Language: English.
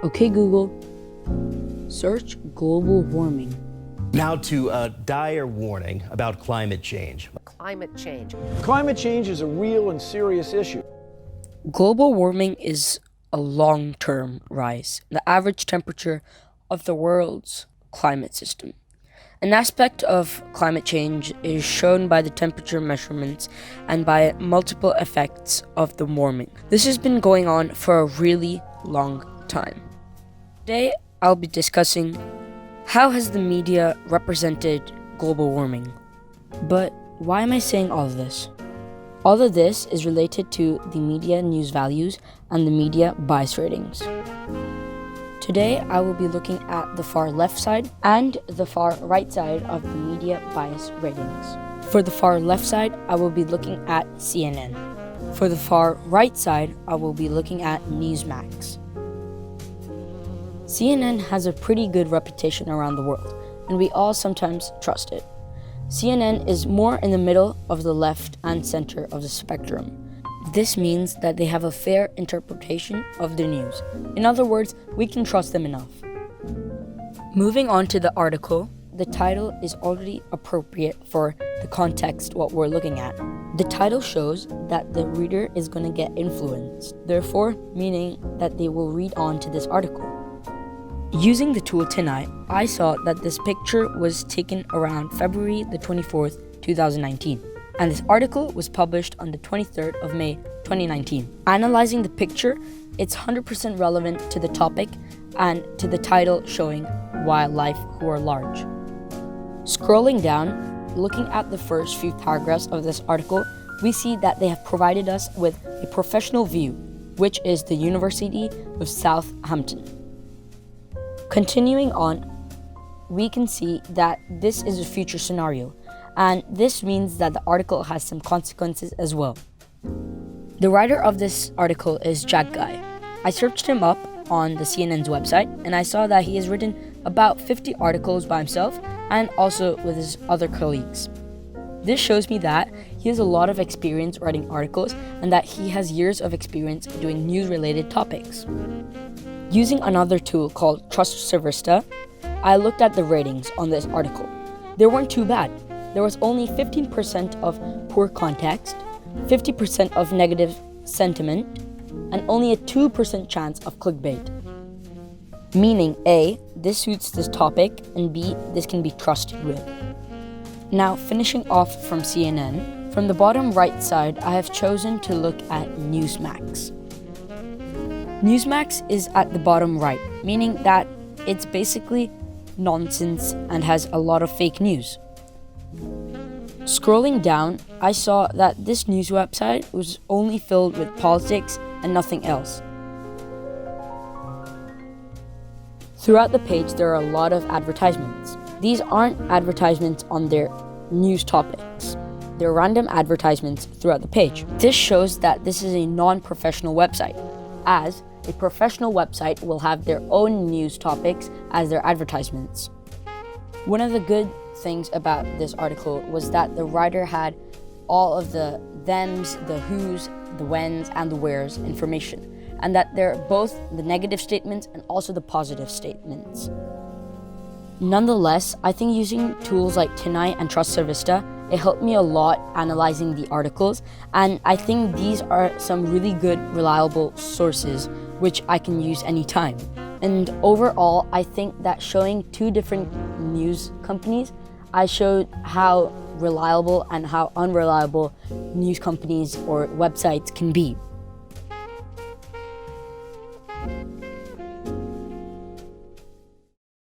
Okay, Google, search global warming. Now to a dire warning about climate change. Climate change. Climate change is a real and serious issue. Global warming is a long-term rise in the average temperature of the world's climate system. An aspect of climate change is shown by the temperature measurements and by multiple effects of the warming. This has been going on for a really long time. Today, I'll be discussing how has the media represented global warming. But why am I saying all of this? All of this is related to the media news values and the media bias ratings. Today, I will be looking at the far left side and the far right side of the media bias ratings. For the far left side, I will be looking at CNN. For the far right side, I will be looking at Newsmax. CNN has a pretty good reputation around the world, and we all sometimes trust it. CNN is more in the middle of the left and center of the spectrum. This means that they have a fair interpretation of the news. In other words, we can trust them enough. Moving on to the article, the title is already appropriate for the context what we're looking at. The title shows that the reader is going to get influenced, therefore meaning that they will read on to this article. Using the tool tonight, I saw that this picture was taken around February the 24th, 2019. And this article was published on the 23rd of May 2019. Analyzing the picture, it's 100% relevant to the topic and to the title showing wildlife who are large. Scrolling down, looking at the first few paragraphs of this article, we see that they have provided us with a professional view, which is the University of Southampton. Continuing on, we can see that this is a future scenario, and this means that the article has some consequences as well. The writer of this article is Jack Guy. I searched him up on the CNN's website, and I saw that he has written about 50 articles by himself and also with his other colleagues. This shows me that he has a lot of experience writing articles and that he has years of experience doing news-related topics. Using another tool called TrustServista, I looked at the ratings on this article. They weren't too bad. There was only 15% of poor context, 50% of negative sentiment, and only a 2% chance of clickbait. Meaning A, this suits this topic, and B, this can be trusted with. Now, finishing off from CNN, from the bottom right side, I have chosen to look at Newsmax. Newsmax is at the bottom right, meaning that it's basically nonsense and has a lot of fake news. Scrolling down, I saw that this news website was only filled with politics and nothing else. Throughout the page, there are a lot of advertisements. These aren't advertisements on their news topics. They're random advertisements throughout the page. This shows that this is a non-professional website, as a professional website will have their own news topics as their advertisements. One of the good things about this article was that the writer had all of the thems, the whos, the whens, and the wheres information, and that they're both the negative statements and also the positive statements. Nonetheless, I think using tools like Tonight and TrustServista, it helped me a lot analyzing the articles, and I think these are some really good, reliable sources which I can use anytime. And overall, I think that showing two different news companies, I showed how reliable and how unreliable news companies or websites can be.